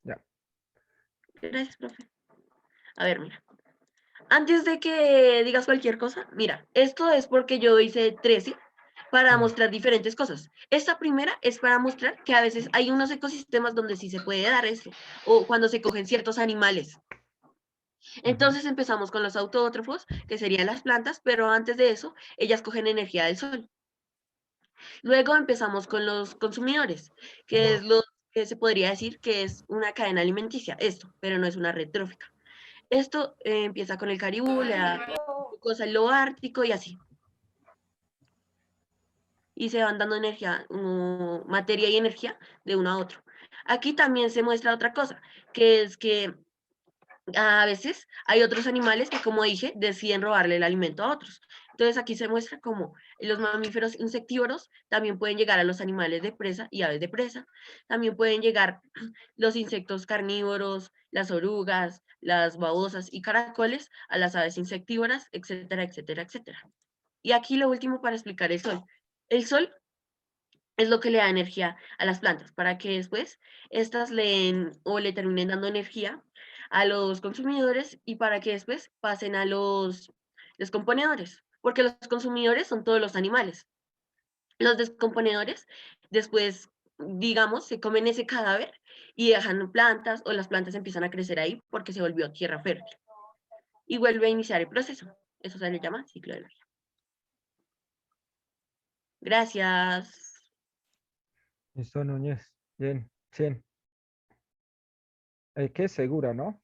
Ya. Gracias, profe. A ver, mira. Antes de que digas cualquier cosa, mira, esto es porque yo hice 13 para Mm, mostrar diferentes cosas. Esta primera es para mostrar que a veces hay unos ecosistemas donde sí se puede dar esto, o cuando se cogen ciertos animales. ujú. Entonces empezamos con los autótrofos, que serían las plantas, pero antes de eso, ellas cogen energía del sol. Luego empezamos con los consumidores, que es lo que se podría decir que es una cadena alimenticia, esto, pero no es una red trófica. Esto empieza con el Caribú, la glucosa en lo ártico y así. Y se van dando energía, materia y energía de uno a otro. Aquí también se muestra otra cosa, que es que a veces hay otros animales que, como dije, deciden robarle el alimento a otros. Entonces aquí se muestra cómo los mamíferos insectívoros también pueden llegar a los animales de presa y aves de presa. También pueden llegar los insectos carnívoros, las orugas, las babosas y caracoles a las aves insectívoras, etcétera, etcétera, etcétera. Y aquí lo último para explicar el sol. El sol es lo que le da energía a las plantas para que después estas le terminen dando energía a los consumidores y para que después pasen a los descomponedores, porque los consumidores son todos los animales. Los descomponedores después, digamos, se comen ese cadáver y dejan plantas o las plantas empiezan a crecer ahí porque se volvió tierra fértil y vuelve a iniciar el proceso. Eso se le llama ciclo de la vida. Gracias. Listo, Núñez. Bien, 100. ¿Qué? Segura, ¿no?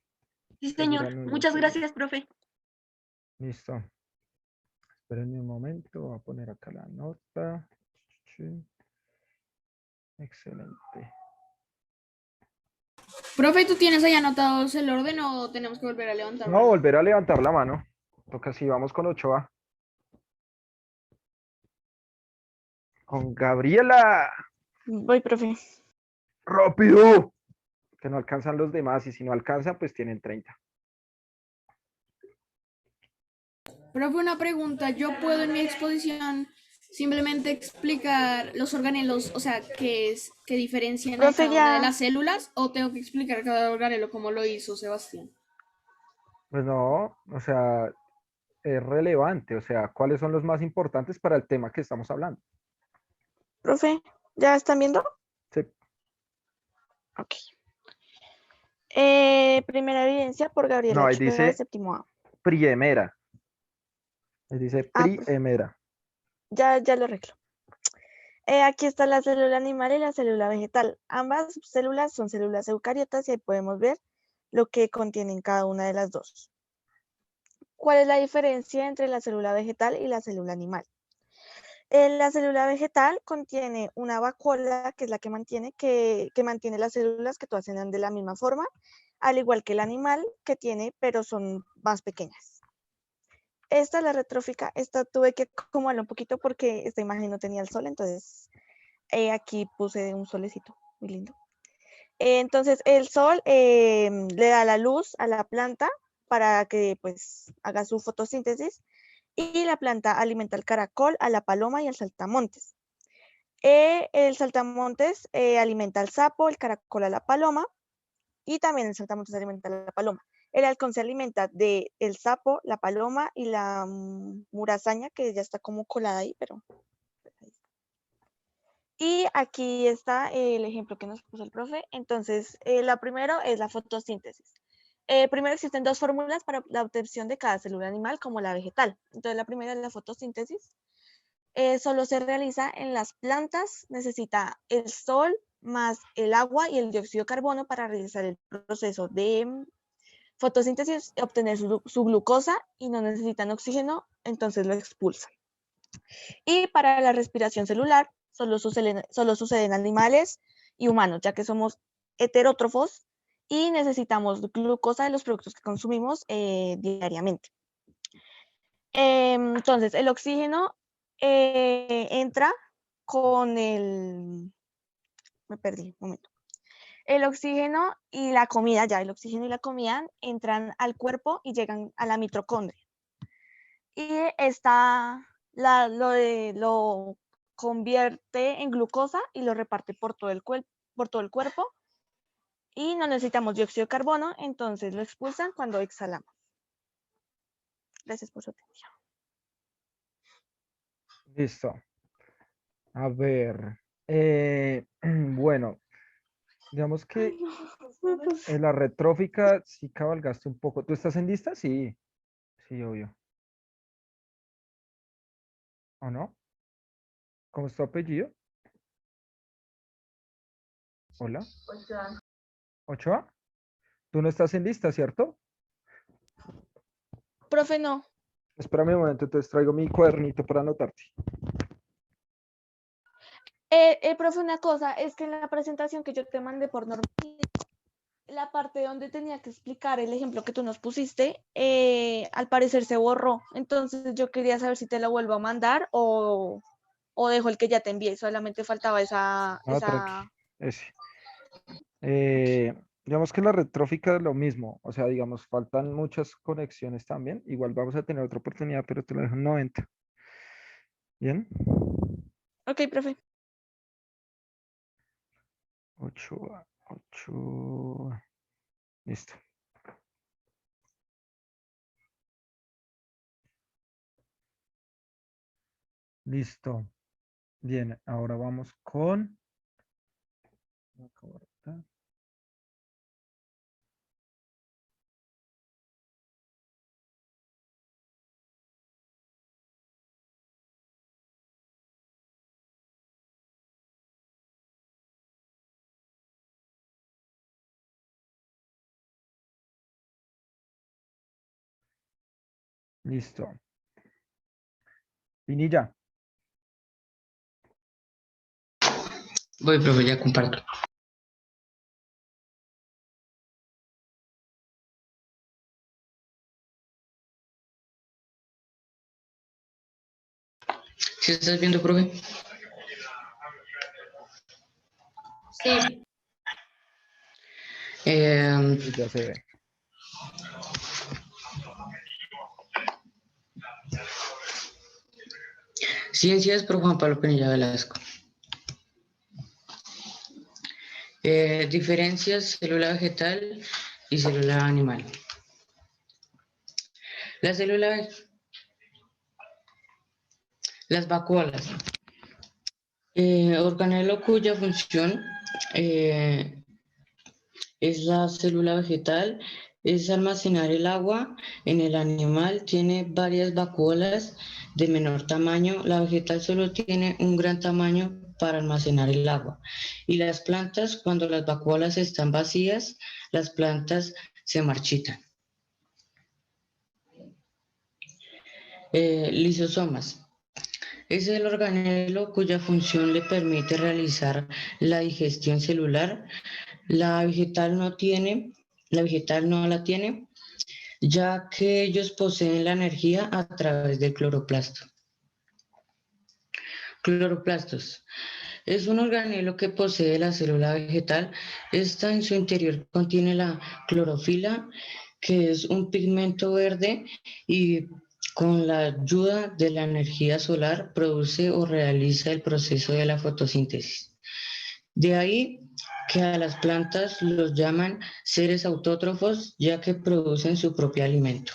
Sí, señor. Segura, Núñez, Muchas segura. gracias, profe. Listo. Espérenme un momento. Voy a poner acá la nota. Sí. Excelente. Profe, ¿tú tienes ahí anotados el orden o tenemos que volver a levantar No, mano? volver a levantar la mano. Toca si vamos con Ochoa. Con Gabriela. Voy, profe. ¡Rápido! Que no alcanzan los demás. Y si no alcanzan, pues tienen 30. Profe, una pregunta. ¿Yo puedo en mi exposición simplemente explicar los organelos, o sea, qué diferencian a Profe, cada una de ya. las células, o tengo que explicar cada organelo como lo hizo Sebastián? Pues no, o sea, es relevante. O sea, ¿cuáles son los más importantes para el tema que estamos hablando? Profe, ¿ya están viendo? Sí. Ok. Primera evidencia por Gabriela No, ahí Ochoa de dice séptimo A. primera. Ahí dice Profe, primera. ya lo arreglo. Aquí está la célula animal y la célula vegetal. Ambas células son células eucariotas y ahí podemos ver lo que contienen cada una de las dos. ¿Cuál es la diferencia entre la célula vegetal y la célula animal? La célula vegetal contiene una vacuola, que es la que mantiene las células que todas sean de la misma forma, al igual que el animal que tiene, pero son más pequeñas. Esta es la retrófica. Esta tuve que acomodarla un poquito porque esta imagen no tenía el sol, entonces aquí puse un solecito, muy lindo. Entonces el sol le da la luz a la planta para que pues haga su fotosíntesis y la planta alimenta al caracol, a la paloma y al saltamontes. El saltamontes alimenta al sapo, el caracol a la paloma y también el saltamontes alimenta a la paloma. El halcón se alimenta del sapo, la paloma y la murazaña, que ya está como colada ahí, pero... Y aquí está el ejemplo que nos puso el profe. Entonces, la primero es la fotosíntesis. Primero existen dos fórmulas para la obtención de cada célula animal, como la vegetal. Entonces, la primera es la fotosíntesis. Solo se realiza en las plantas, necesita el sol más el agua y el dióxido de carbono para realizar el proceso de fotosíntesis, obtener su glucosa y no necesitan oxígeno, entonces lo expulsan. Y para la respiración celular, solo sucede en animales y humanos, ya que somos heterótrofos y necesitamos glucosa de los productos que consumimos diariamente. Entonces, el oxígeno entra con el... Me perdí, un momento. El oxígeno y la comida, el oxígeno y la comida entran al cuerpo y llegan a la mitocondria. Y lo convierte en glucosa y lo reparte por todo el cuerpo Y no necesitamos dióxido de carbono, entonces lo expulsan cuando exhalamos. Gracias por su atención. Listo. A ver. Bueno, digamos que en la retrófica sí cabalgaste un poco. ¿Tú estás en lista? Sí, sí, obvio. ¿O no? ¿Cómo es tu apellido? Hola. ¿Ochoa? Tú no estás en lista, ¿cierto? Profe, no. Espérame un momento, entonces traigo mi cuadernito para anotarte. Profe, una cosa, es que en la presentación que yo te mandé por norma, la parte donde tenía que explicar el ejemplo que tú nos pusiste, al parecer se borró. Entonces yo quería saber si te lo vuelvo a mandar o dejo el que ya te envié. Solamente faltaba No, tranqui. Ese. Digamos que la retrófica es lo mismo. O sea, digamos, faltan muchas conexiones también. Igual vamos a tener otra oportunidad, pero te lo dejo en 90. ¿Bien? Ok, profe. 8. Listo. Listo. Bien, ahora vamos con... Listo. Pinilla. Voy, profe, ya comparto. ¿Sí estás viendo, profe? Sí, Sí, ya se ve. Ciencias por Juan Pablo Penilla Velasco. Diferencias célula vegetal y célula animal. La célula, las vacuolas, organelo cuya función es la célula vegetal, es almacenar el agua. En el animal tiene varias vacuolas de menor tamaño. La vegetal solo tiene un gran tamaño para almacenar el agua. Y las plantas, cuando las vacuolas están vacías, las plantas se marchitan. Lisosomas. Es el organelo cuya función le permite realizar la digestión celular. La vegetal no la tiene, ya que ellos poseen la energía a través del cloroplasto. Cloroplastos. Es un organelo que posee la célula vegetal. Esta en su interior contiene la clorofila, que es un pigmento verde y con la ayuda de la energía solar produce o realiza el proceso de la fotosíntesis. De ahí que a las plantas los llaman seres autótrofos, ya que producen su propio alimento.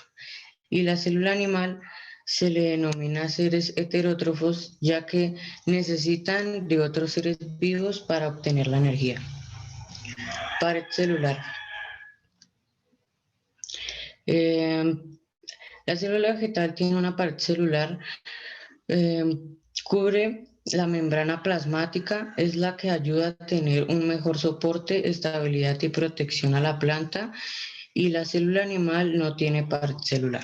Y la célula animal se le denomina seres heterótrofos, ya que necesitan de otros seres vivos para obtener la energía. Pared celular. La célula vegetal tiene una pared celular, cubre la membrana plasmática, es la que ayuda a tener un mejor soporte, estabilidad y protección a la planta, y la célula animal no tiene pared celular.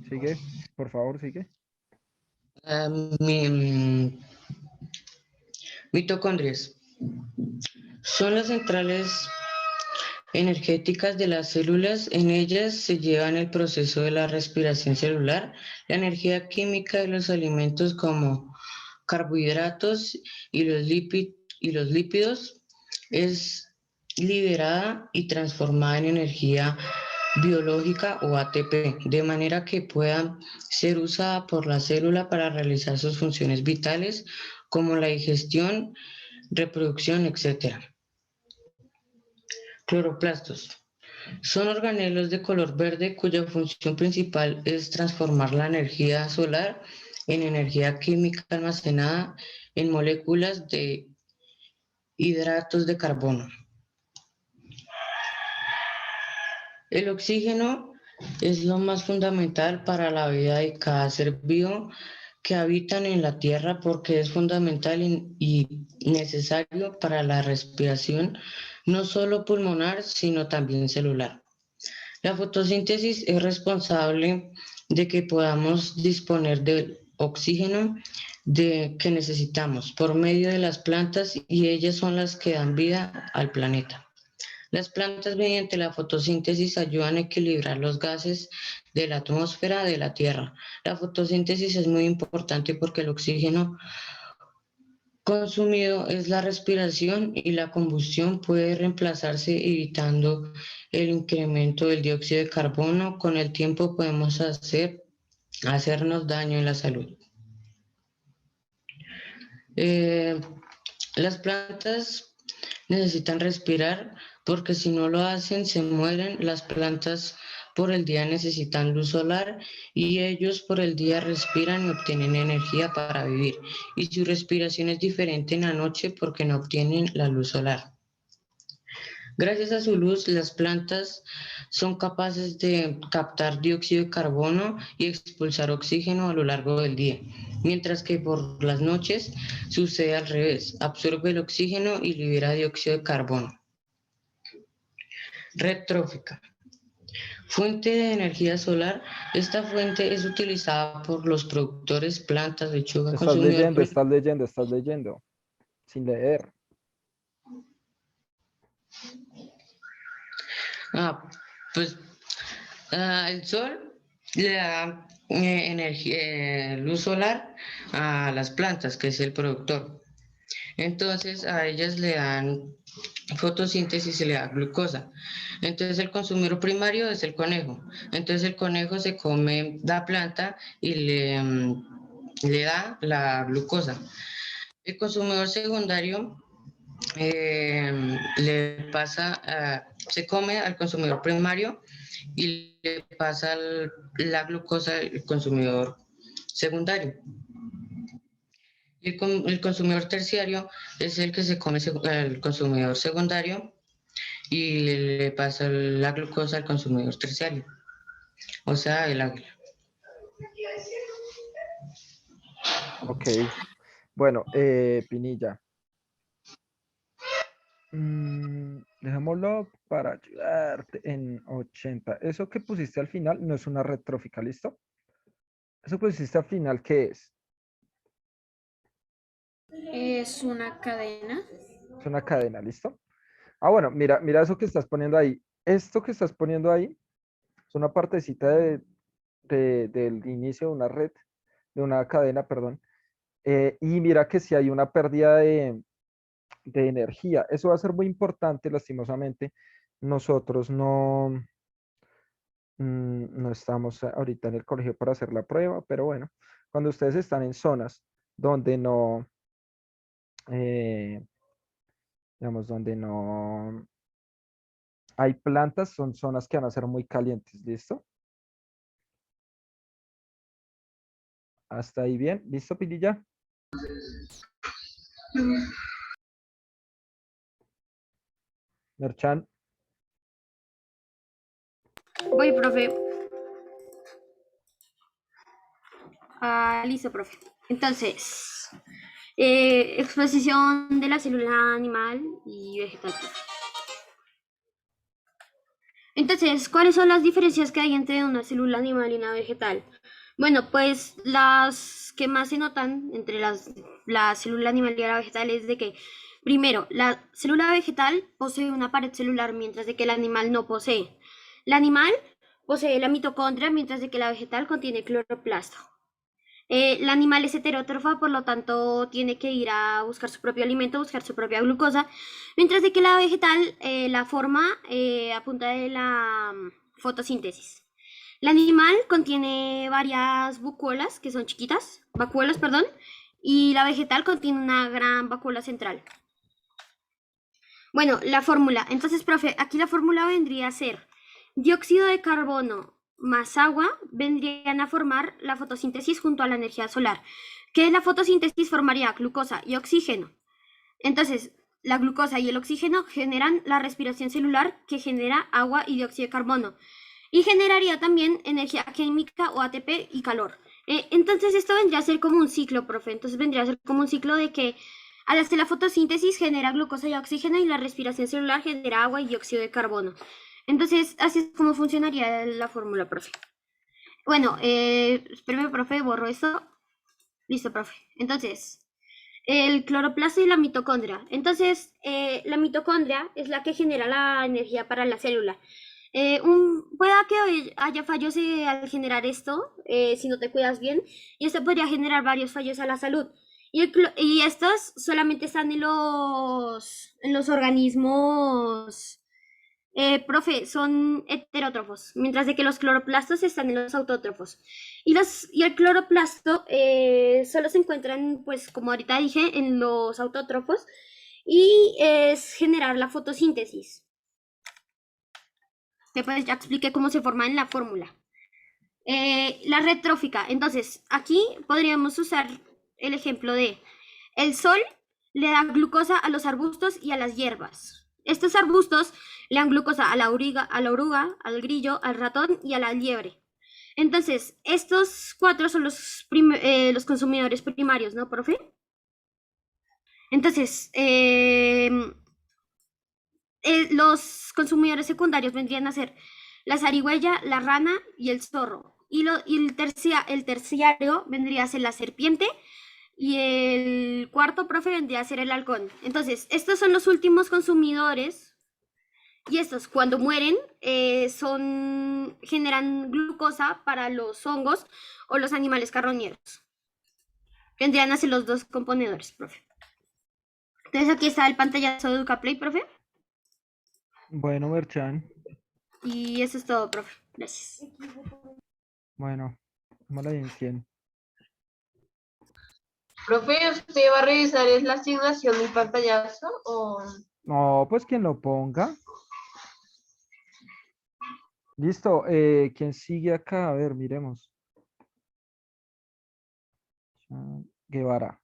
Sigue, por favor, sigue. Mitocondrias. Son las centrales energéticas de las células. En ellas se llevan el proceso de la respiración celular, la energía química de los alimentos como carbohidratos y los lípidos. Es liberada y transformada en energía biológica o ATP, de manera que pueda ser usada por la célula para realizar sus funciones vitales como la digestión, reproducción, etc. Cloroplastos. Son organelos de color verde cuya función principal es transformar la energía solar en energía química almacenada en moléculas de hidratos de carbono. El oxígeno es lo más fundamental para la vida de cada ser vivo que habitan en la Tierra porque es fundamental y necesario para la respiración, no solo pulmonar, sino también celular. La fotosíntesis es responsable de que podamos disponer del oxígeno que necesitamos por medio de las plantas y ellas son las que dan vida al planeta. Las plantas mediante la fotosíntesis ayudan a equilibrar los gases de la atmósfera de la Tierra. La fotosíntesis es muy importante porque el oxígeno consumido es la respiración y la combustión puede reemplazarse evitando el incremento del dióxido de carbono. Con el tiempo podemos hacernos daño en la salud. Las plantas necesitan respirar porque si no lo hacen se mueren. Las plantas por el día necesitan luz solar y ellos por el día respiran y obtienen energía para vivir. Y su respiración es diferente en la noche porque no obtienen la luz solar. Gracias a su luz, las plantas son capaces de captar dióxido de carbono y expulsar oxígeno a lo largo del día, mientras que por las noches sucede al revés, absorbe el oxígeno y libera dióxido de carbono. Red trófica. Fuente de energía solar. Esta fuente es utilizada por los productores, plantas, lechuga, consumidores. Estás leyendo, sin leer. Pues el sol le da luz solar a las plantas, que es el productor. Entonces a ellas le dan fotosíntesis y le da glucosa. Entonces el consumidor primario es el conejo. Entonces el conejo se come la planta y le da la glucosa. El consumidor secundario se come al consumidor primario y le pasa la glucosa al consumidor secundario. El consumidor terciario es el que se come al consumidor secundario y le pasa la glucosa al consumidor terciario, o sea, el águila. Ok, bueno, Pinilla. Dejémoslo para ayudarte en 80. Eso que pusiste al final no es una red trófica, ¿listo? Eso que pusiste al final, ¿qué es? Es una cadena. Es una cadena, ¿listo? Ah, bueno, mira eso que estás poniendo ahí. Esto que estás poniendo ahí es una partecita del inicio de una red, de una cadena, perdón. Y mira que si hay una pérdida de energía, eso va a ser muy importante, lastimosamente. Nosotros no estamos ahorita en el colegio para hacer la prueba, pero bueno, cuando ustedes están en zonas donde digamos, donde no hay plantas, son zonas que van a ser muy calientes, ¿listo? Hasta ahí bien, ¿listo, Pililla? Merchan. Voy, profe. Listo, profe. Entonces, exposición de la célula animal y vegetal. Entonces, ¿cuáles son las diferencias que hay entre una célula animal y una vegetal? Bueno, pues las que más se notan entre la célula animal y la vegetal es de que, primero, la célula vegetal posee una pared celular, mientras de que el animal no posee. El animal posee la mitocondria, mientras de que la vegetal contiene cloroplasto. El animal es heterótrofa, por lo tanto tiene que ir a buscar su propio alimento, buscar su propia glucosa, mientras de que la vegetal la forma a punta de la fotosíntesis. El animal contiene varias vacuolas, que son chiquitas, vacuolas, perdón, y la vegetal contiene una gran vacuola central. Bueno, la fórmula. Entonces, profe, aquí la fórmula vendría a ser dióxido de carbono más agua vendrían a formar la fotosíntesis junto a la energía solar. ¿Qué es la fotosíntesis? Formaría glucosa y oxígeno. Entonces, la glucosa y el oxígeno generan la respiración celular que genera agua y dióxido de carbono. Y generaría también energía química o ATP y calor. Entonces, esto vendría a ser como un ciclo, profe. Entonces, vendría a ser como un ciclo de que al hacer la fotosíntesis genera glucosa y oxígeno y la respiración celular genera agua y dióxido de carbono. Entonces, así es como funcionaría la fórmula, profe. Bueno, espérame, profe, borro esto. Listo, profe. Entonces, el cloroplasto y la mitocondria. Entonces, la mitocondria es la que genera la energía para la célula. Pueda que haya fallos al generar esto, si no te cuidas bien, y esto podría generar varios fallos a la salud. Y estos solamente están en los organismos, profe, son heterótrofos, mientras de que los cloroplastos están en los autótrofos. Y el cloroplasto solo se encuentran, pues como ahorita dije, en los autótrofos y es generar la fotosíntesis. Después ya expliqué cómo se forma en la fórmula. La red trófica. Entonces, aquí podríamos usar el ejemplo de el sol le da glucosa a los arbustos y a las hierbas. Estos arbustos le dan glucosa a la oruga, al grillo, al ratón y a la liebre. Entonces, estos cuatro son los consumidores primarios, ¿no, profe? Entonces, los consumidores secundarios vendrían a ser la zarigüeya, la rana y el zorro. Y el terciario vendría a ser la serpiente. Y el cuarto, profe, vendría a ser el halcón. Entonces, estos son los últimos consumidores. Y estos, cuando mueren, generan glucosa para los hongos o los animales carroñeros. Vendrían a ser los dos componedores, profe. Entonces, aquí está el pantallazo de EducaPlay, profe. Bueno, Merchan. Y eso es todo, profe. Gracias. Bueno, démosle ahí en 100. Profe, ¿usted va a revisar es la asignación del pantallazo o...? No, pues quien lo ponga. Listo. ¿Quién sigue acá? A ver, miremos. Guevara.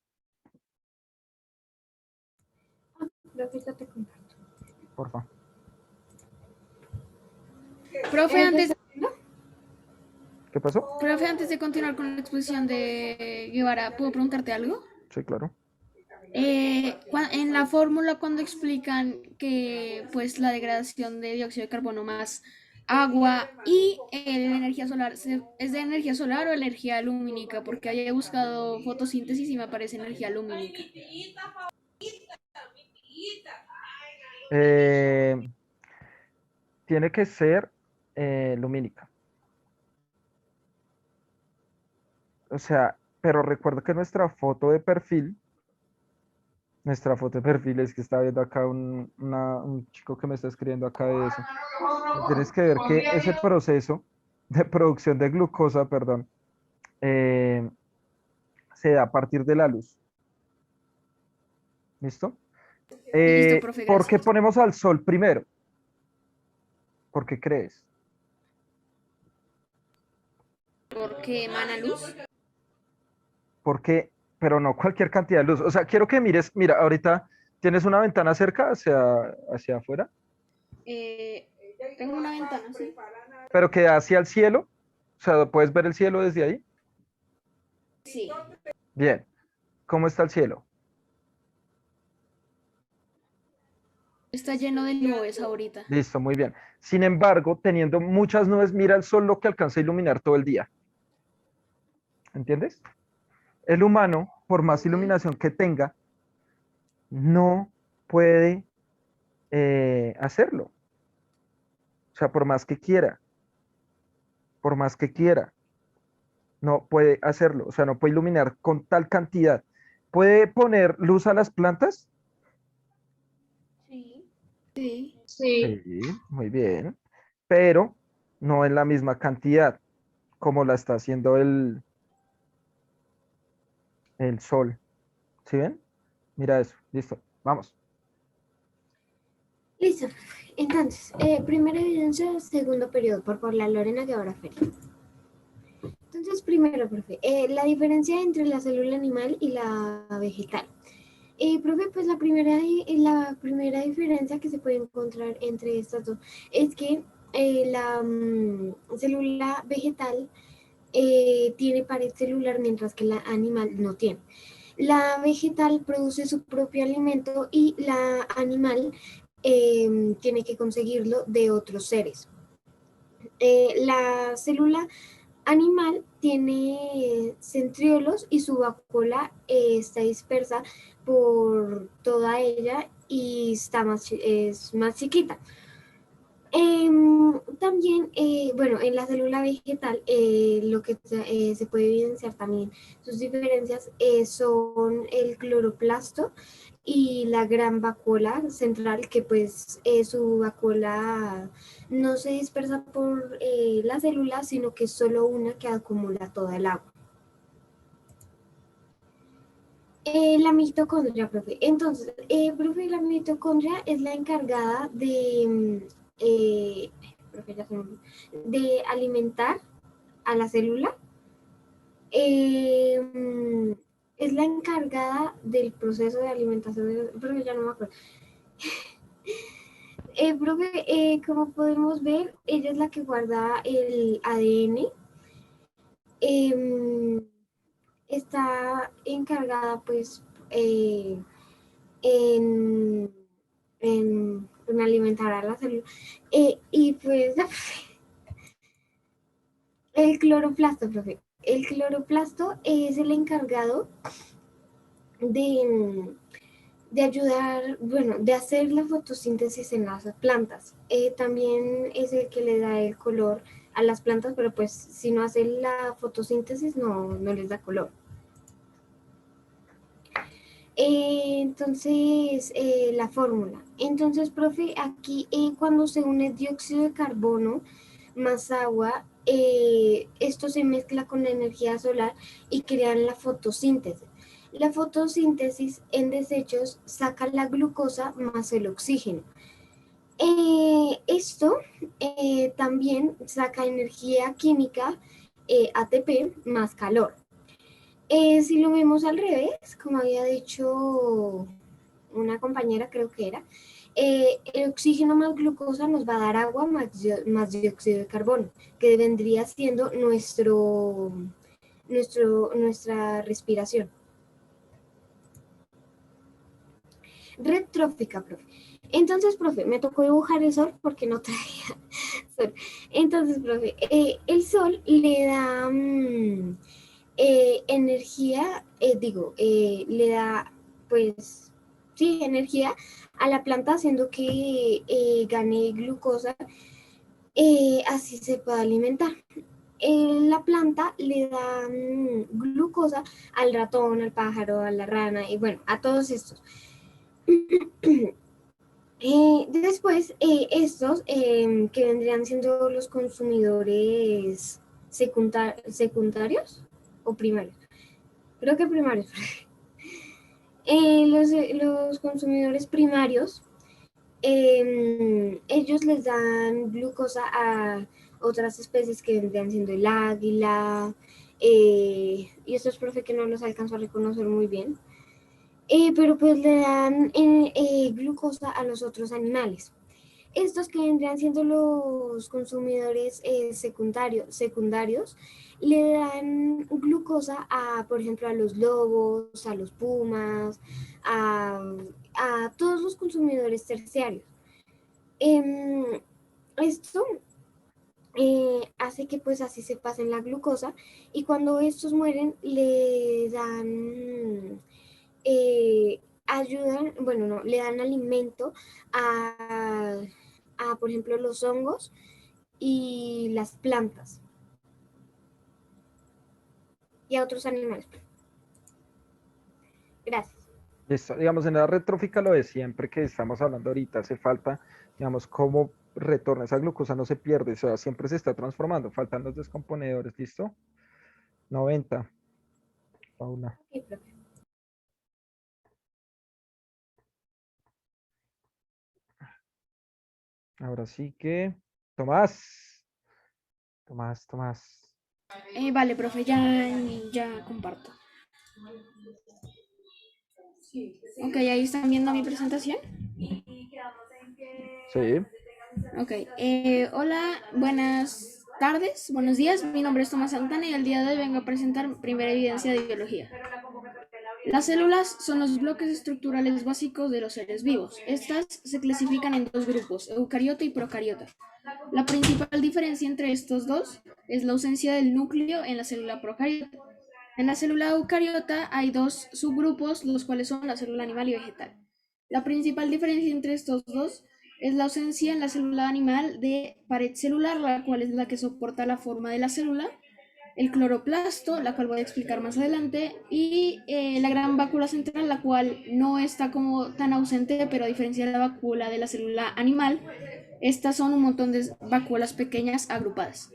Porfa. Profe, ¿Qué pasó? profe, antes de continuar con la exposición de Guevara, ¿puedo preguntarte algo? Sí, claro. En la fórmula, cuando explican que pues la degradación de dióxido de carbono más agua y la energía solar, ¿es de energía solar o energía lumínica? Porque había buscado fotosíntesis y me aparece energía lumínica. Tiene que ser lumínica. O sea, pero recuerda que nuestra foto de perfil es que está viendo acá un chico que me está escribiendo acá de eso. Tienes que ver que ese proceso de producción de glucosa, perdón, se da a partir de la luz. ¿Listo? Listo, profe, ¿Por qué gracias. ponemos al sol primero? ¿Por qué crees? Porque emana luz. Porque, pero no cualquier cantidad de luz. O sea, quiero que mires, mira, ahorita tienes una ventana cerca hacia afuera, Tengo una ventana, sí. pero que da hacia el cielo. O sea, ¿puedes ver el cielo desde ahí? Sí. Bien. ¿Cómo está el cielo? Está lleno de nubes ahorita. Listo, muy bien. Sin embargo, teniendo muchas nubes, mira el sol lo que alcanza a iluminar todo el día. ¿Entiendes? El humano, por más iluminación que tenga, no puede hacerlo. O sea, por más que quiera. Por más que quiera. no puede hacerlo, o sea, no puede iluminar con tal cantidad. ¿Puede poner luz a las plantas? Sí. Sí. Sí, muy bien, pero no en la misma cantidad como la está haciendo el sol. ¿Sí ven? Mira eso, listo, vamos. Listo. Entonces, primera evidencia, segundo periodo, por la Lorena Guevara Feria. Entonces, primero, profe, la diferencia entre la célula animal y la vegetal. Profe, pues la primera diferencia que se puede encontrar entre estas dos es que la célula vegetal tiene pared celular mientras que la animal no tiene. La vegetal produce su propio alimento y la animal tiene que conseguirlo de otros seres. La célula animal tiene centriolos y su vacuola está dispersa por toda ella y es más chiquita. También, bueno, en la célula vegetal lo que se puede evidenciar también sus diferencias son el cloroplasto y la gran vacuola central, que pues su vacuola no se dispersa por la célula, sino que es solo una que acumula toda el agua. La mitocondria, profe. Entonces, profe, la mitocondria es la encargada profe, ya se me olvidó, de alimentar a la célula. Es la encargada del proceso de alimentación de la, profe, ya no me acuerdo. Profe, como podemos ver, ella es la que guarda el ADN. em, Está encargada, pues, en, en alimentar a la célula. Y pues, el cloroplasto, profe. El cloroplasto es el encargado de, de ayudar, bueno, de hacer la fotosíntesis en las plantas. También es el que le da el color a las plantas, pero pues si no hace la fotosíntesis no les da color. Entonces, la fórmula. Entonces, profe, aquí cuando se une dióxido de carbono más agua, esto se mezcla con la energía solar y crean la fotosíntesis. La fotosíntesis en desechos saca la glucosa más el oxígeno. Esto también saca energía química, ATP, más calor. Si lo vemos al revés, como había dicho una compañera, creo que era, el oxígeno más glucosa nos va a dar agua más dióxido de carbono, que vendría siendo nuestra respiración. Red trófica, profe. Entonces, profe, me tocó dibujar el sol porque no traía sol. Entonces, profe, el sol le da energía, le da, pues, sí, energía a la planta haciendo que gane glucosa, así se puede alimentar. La planta le da glucosa al ratón, al pájaro, a la rana y bueno, a todos estos. Después, estos que vendrían siendo los consumidores secundarios o primarios. Creo que primarios. Los consumidores primarios, ellos les dan glucosa a otras especies que vendrían siendo el águila, y estos profe que no los alcanzo a reconocer muy bien, pero pues le dan glucosa a los otros animales. Estos que vendrían siendo los consumidores secundarios, le dan glucosa a, por ejemplo, a los lobos, a los pumas, a todos los consumidores terciarios. Esto hace que pues así se pasen la glucosa y cuando estos mueren le dan le dan alimento a, por ejemplo, los hongos y las plantas. y a otros animales. Gracias. Listo. Digamos, en la retrófica lo de siempre que estamos hablando ahorita, hace falta, digamos, cómo retorna esa glucosa, no se pierde, o sea, siempre se está transformando, faltan los descomponedores, ¿listo? 90. Paula. Ok, profe. Ahora sí que, Tomás. Tomás. Vale, profe, ya comparto. Ok, ahí están viendo mi presentación. Sí. Ok, hola, buenas tardes, buenos días. Mi nombre es Tomás Santana y el día de hoy vengo a presentar primera evidencia de biología. Las células son los bloques estructurales básicos de los seres vivos. Estas se clasifican en dos grupos, eucariota y procariota. La principal diferencia entre estos dos es la ausencia del núcleo en la célula procariota. En la célula eucariota hay dos subgrupos, los cuales son la célula animal y vegetal. La principal diferencia entre estos dos es la ausencia en la célula animal de pared celular, la cual es la que soporta la forma de la célula, el cloroplasto, la cual voy a explicar más adelante, y la gran vácula central, la cual no está como tan ausente, pero a diferencia de la vácula de la célula animal, estas son un montón de vacuolas pequeñas agrupadas.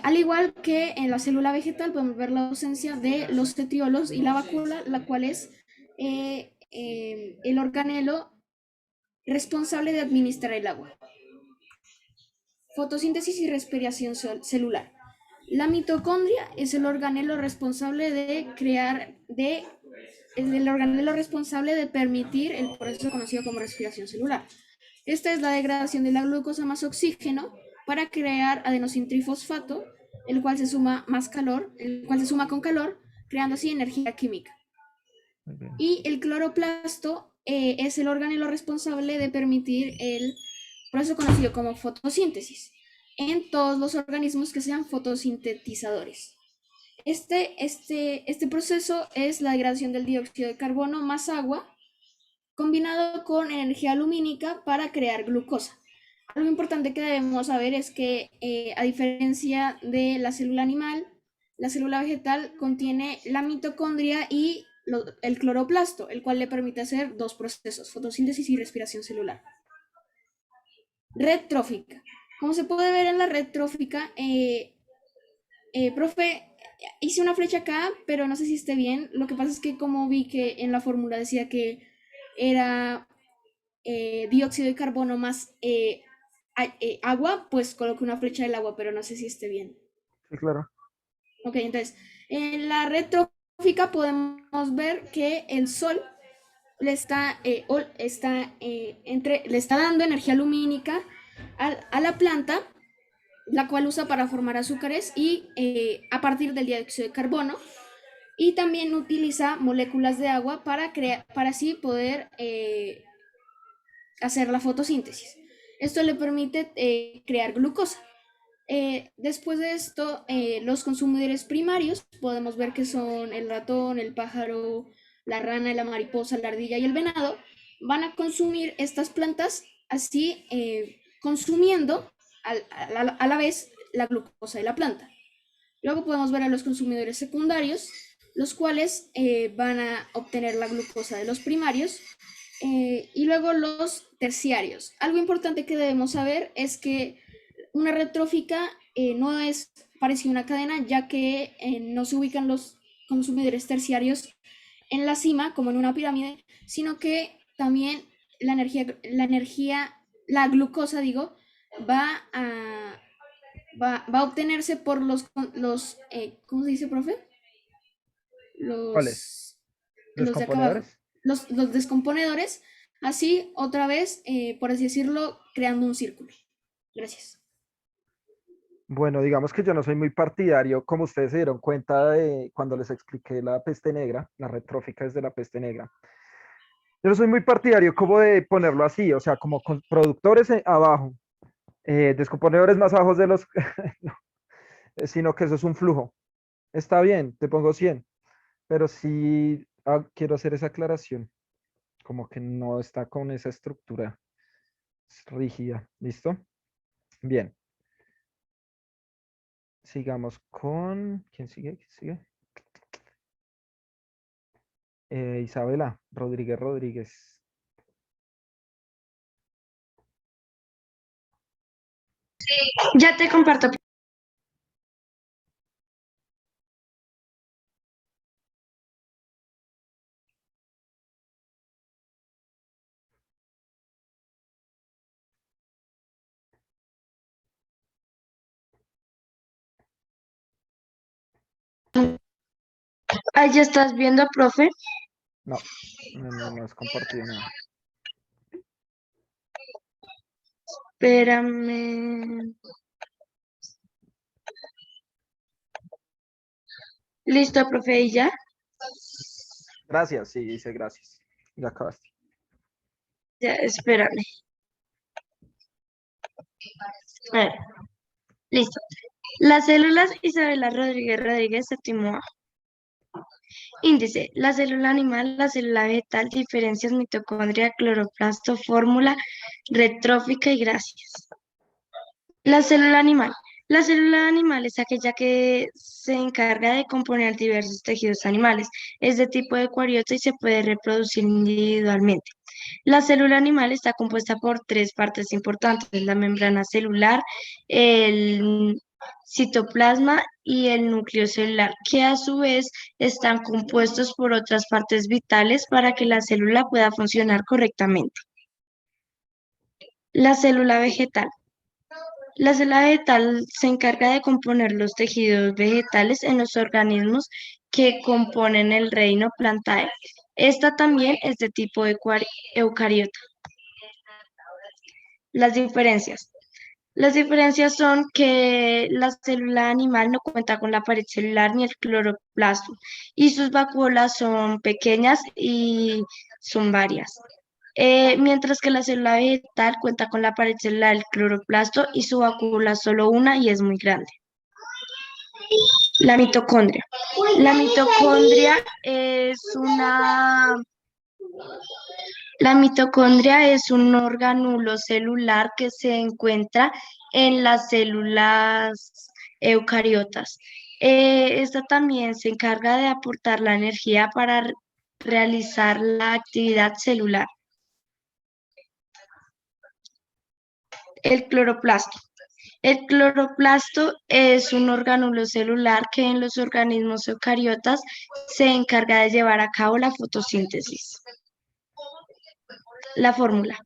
Al igual que en la célula vegetal podemos ver la ausencia de los cetriolos y la vácula, la cual es el organelo responsable de administrar el agua. Fotosíntesis y respiración celular. La mitocondria es el organelo responsable de permitir el proceso conocido como respiración celular. Esta es la degradación de la glucosa más oxígeno para crear adenosintrifosfato, el cual se suma con calor, creando así energía química. Y el cloroplasto es el organelo responsable de permitir el proceso conocido como fotosíntesis en todos los organismos que sean fotosintetizadores. Este proceso es la degradación del dióxido de carbono más agua combinado con energía lumínica para crear glucosa. Algo importante que debemos saber es que a diferencia de la célula animal, la célula vegetal contiene la mitocondria y el cloroplasto, el cual le permite hacer dos procesos, fotosíntesis y respiración celular. Red trófica. Como se puede ver en la red trófica, profe, hice una flecha acá, pero no sé si esté bien. Lo que pasa es que como vi que en la fórmula decía que era dióxido de carbono más agua, pues coloqué una flecha del agua, pero no sé si esté bien. Sí, claro. Ok, entonces, en la red trófica podemos ver que el sol le está dando energía lumínica a la planta, la cual usa para formar azúcares y a partir del dióxido de carbono, y también utiliza moléculas de agua para así poder hacer la fotosíntesis. Esto le permite crear glucosa. Después de esto, los consumidores primarios podemos ver que son el ratón, el pájaro, la rana, la mariposa, la ardilla y el venado. Van a consumir estas plantas así consumiendo a la vez la glucosa de la planta. Luego podemos ver a los consumidores secundarios, los cuales van a obtener la glucosa de los primarios, y luego los terciarios. Algo importante que debemos saber es que una red trófica no es parecida a una cadena, ya que no se ubican los consumidores terciarios en la cima como en una pirámide, sino que también la glucosa, va a obtenerse por los ¿cómo se dice, profe? ¿Cuáles? Los de acá abajo, ¿Descomponedores? los descomponedores, así otra vez, por así decirlo, creando un círculo. Gracias. Bueno, digamos que yo no soy muy partidario, como ustedes se dieron cuenta de cuando les expliqué la peste negra, la red trófica es de la peste negra. Yo no soy muy partidario como de ponerlo así, o sea, como con productores abajo, descomponedores más abajo de los, no, sino que eso es un flujo. Está bien, te pongo 100, pero sí quiero hacer esa aclaración, como que no está con esa estructura rígida. ¿Listo? Bien. Sigamos con... ¿Quién sigue? ¿Quién sigue? Isabela Rodríguez Rodríguez. Ya te comparto. Ahí ya estás viendo, profe. No, no has compartido nada. Espérame. Listo, profe, ¿y ya? Gracias, sí, dice gracias. Ya acabaste. Ya, espérame. A ver, listo. Las células Isabela Rodríguez Rodríguez, séptimo A. Índice, la célula animal, la célula vegetal, diferencias, mitocondria, cloroplasto, fórmula, retrófica y gracias. La célula animal. La célula animal es aquella que se encarga de componer diversos tejidos animales. Es de tipo eucariota y se puede reproducir individualmente. La célula animal está compuesta por tres partes importantes: la membrana celular, el citoplasma y el núcleo celular, que a su vez están compuestos por otras partes vitales para que la célula pueda funcionar correctamente. La célula vegetal. La célula vegetal se encarga de componer los tejidos vegetales en los organismos que componen el reino plantae. Esta también es de tipo eucariota. Las diferencias. Las diferencias son que la célula animal no cuenta con la pared celular ni el cloroplasto y sus vacuolas son pequeñas y son varias. Mientras que la célula vegetal cuenta con la pared celular, el cloroplasto y su vacuola solo una y es muy grande. La mitocondria. La mitocondria es un organulo celular que se encuentra en las células eucariotas. Esta también se encarga de aportar la energía para realizar la actividad celular. El cloroplasto. El cloroplasto es un organulo celular que en los organismos eucariotas se encarga de llevar a cabo la fotosíntesis. La fórmula.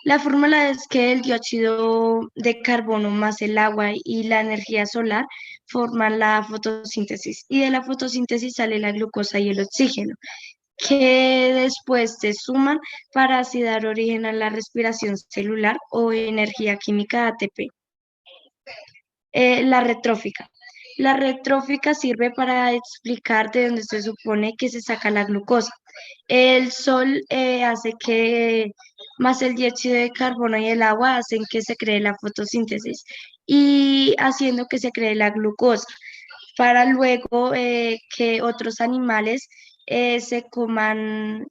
La fórmula es que el dióxido de carbono más el agua y la energía solar forman la fotosíntesis y de la fotosíntesis sale la glucosa y el oxígeno, que después se suman para así dar origen a la respiración celular o energía química ATP. La retrófica. La retrófica sirve para explicar de dónde se supone que se saca la glucosa. El sol hace que, más el dióxido de carbono y el agua hacen que se cree la fotosíntesis y haciendo que se cree la glucosa para luego que otros animales se coman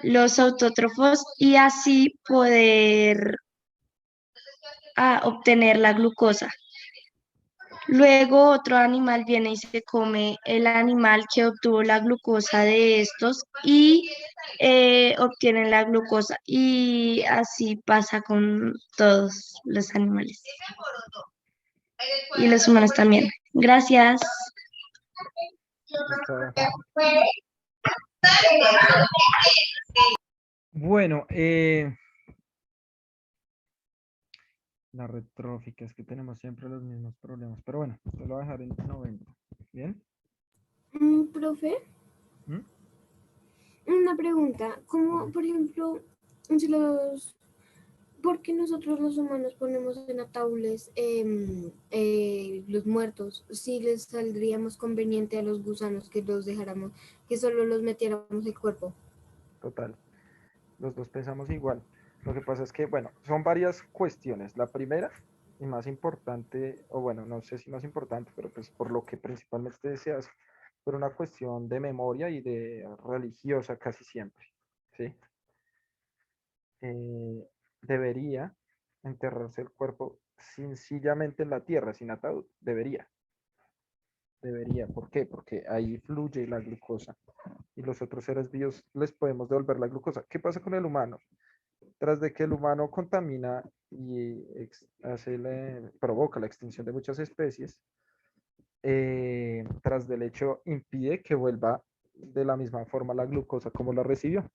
los autótrofos y así poder obtener la glucosa. Luego otro animal viene y se come el animal que obtuvo la glucosa de estos y obtienen la glucosa. Y así pasa con todos los animales. Y los humanos también. Gracias. Está. Bueno, la retrófica, es que tenemos siempre los mismos problemas, pero bueno, te lo voy a dejar en 90. ¿Bien? Profe, ¿Mm? una pregunta. Como, por ejemplo, si ¿por qué nosotros los humanos ponemos en ataúdes los muertos? Si les saldríamos conveniente a los gusanos que los dejáramos, que solo los metiéramos el cuerpo. Total. Los dos pensamos igual. Lo que pasa es que, bueno, son varias cuestiones. La primera y más importante, o bueno, no sé si más importante, pero pues por lo que principalmente se hace, por una cuestión de memoria y de religiosa casi siempre, ¿sí? Debería enterrarse el cuerpo sencillamente en la tierra, sin ataúd, debería. Debería. ¿Por qué? Porque ahí fluye la glucosa y los otros seres vivos les podemos devolver la glucosa. ¿Qué pasa con el humano? Tras de que el humano contamina y provoca la extinción de muchas especies, tras del hecho impide que vuelva de la misma forma la glucosa como la recibió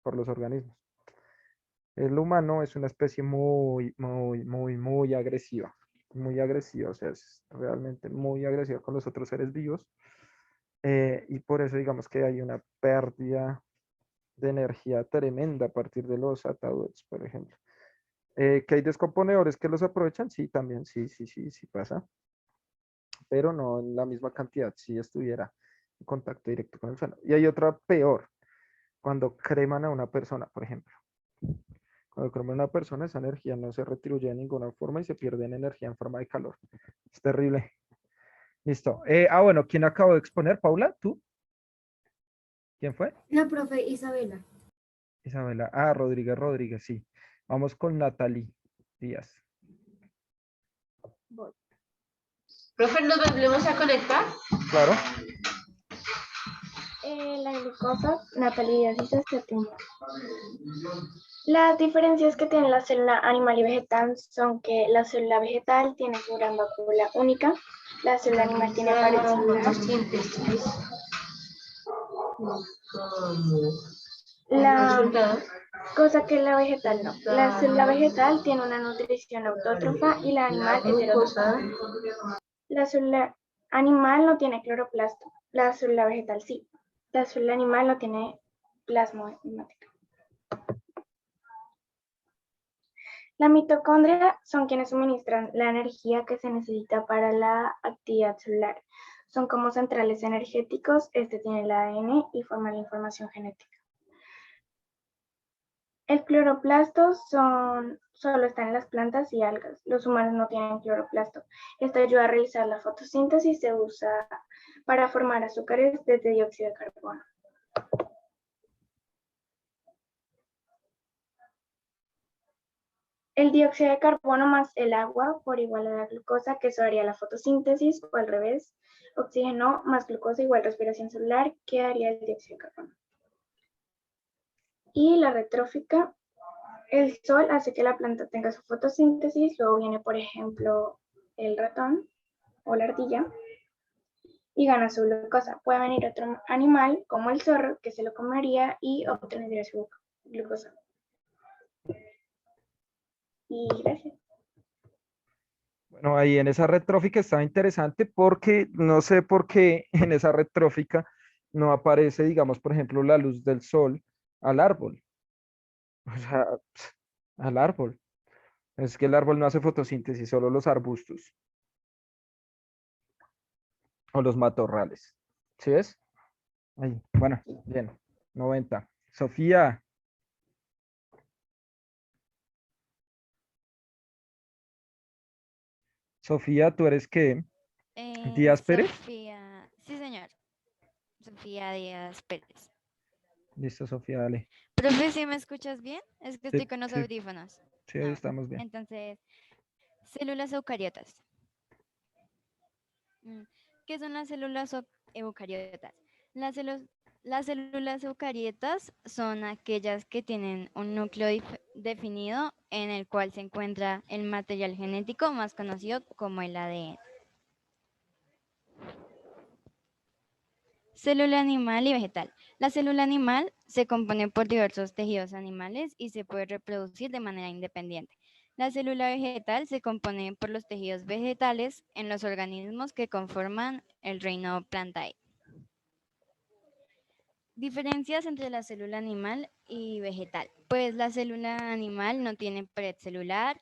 por los organismos. El humano es una especie muy agresiva, o sea, es realmente muy agresiva con los otros seres vivos, y por eso digamos que hay una pérdida de energía tremenda a partir de los ataúdes, por ejemplo. ¿Que hay descomponedores que los aprovechan? Sí, también, sí pasa, pero no en la misma cantidad si estuviera en contacto directo con el suelo. Y hay otra peor, cuando creman a una persona, por ejemplo. Cuando creman a una persona, esa energía no se retribuye de ninguna forma y se pierde en energía en forma de calor. Es terrible. Listo. Bueno, ¿quién acabó de exponer? ¿Paula? ¿Tú? ¿Quién fue? La profe Isabela. Isabela. Rodríguez, sí. Vamos con Natalie Díaz. Profe, ¿nos volvemos a conectar? Claro. La glucosa, Natalia dice septiembre. Las diferencias que tiene la célula animal y vegetal son que la célula vegetal tiene su gran vacuola única, la célula animal tiene varias células. La cosa que la vegetal no. La célula vegetal tiene una nutrición autótrofa y la animal heterótrofa. La célula animal no tiene cloroplasto, la célula vegetal sí. La célula animal no tiene plasma hemática. La mitocondria son quienes suministran la energía que se necesita para la actividad celular. Son como centrales energéticos, este tiene el ADN y forma la información genética. El cloroplasto solo está en las plantas y algas. Los humanos no tienen cloroplasto. Esto ayuda a realizar la fotosíntesis, se usa para formar azúcares desde dióxido de carbono. El dióxido de carbono más el agua por igual a la glucosa, que eso haría la fotosíntesis, o al revés, oxígeno más glucosa igual respiración celular, que haría el dióxido de carbono. Y la retrófica, el sol hace que la planta tenga su fotosíntesis, luego viene, por ejemplo, el ratón o la ardilla y gana su glucosa. Puede venir otro animal, como el zorro, que se lo comería y obtendría su glucosa. Y gracias. Bueno, ahí en esa retrófica estaba interesante porque no sé por qué en esa retrófica no aparece, digamos, por ejemplo, la luz del sol al árbol. O sea, al árbol. Es que el árbol no hace fotosíntesis, solo los arbustos. O los matorrales. ¿Sí ves? Ahí. Bueno, bien. 90. Sofía. Sofía, ¿tú eres qué? ¿Díaz Pérez? Sofía, sí señor, Sofía Díaz Pérez. Listo, Sofía, dale. Profe, ¿sí me escuchas bien? Es que Sí, estoy con los sí, audífonos. sí, ahí estamos bien. Entonces, células eucariotas. ¿Qué son las células eucariotas? Las células eucariotas son aquellas que tienen un núcleo definido en el cual se encuentra el material genético más conocido como el ADN. Célula animal y vegetal. La célula animal se compone por diversos tejidos animales y se puede reproducir de manera independiente. La célula vegetal se compone por los tejidos vegetales en los organismos que conforman el reino Plantae. Diferencias entre la célula animal y vegetal. Pues la célula animal no tiene pared celular,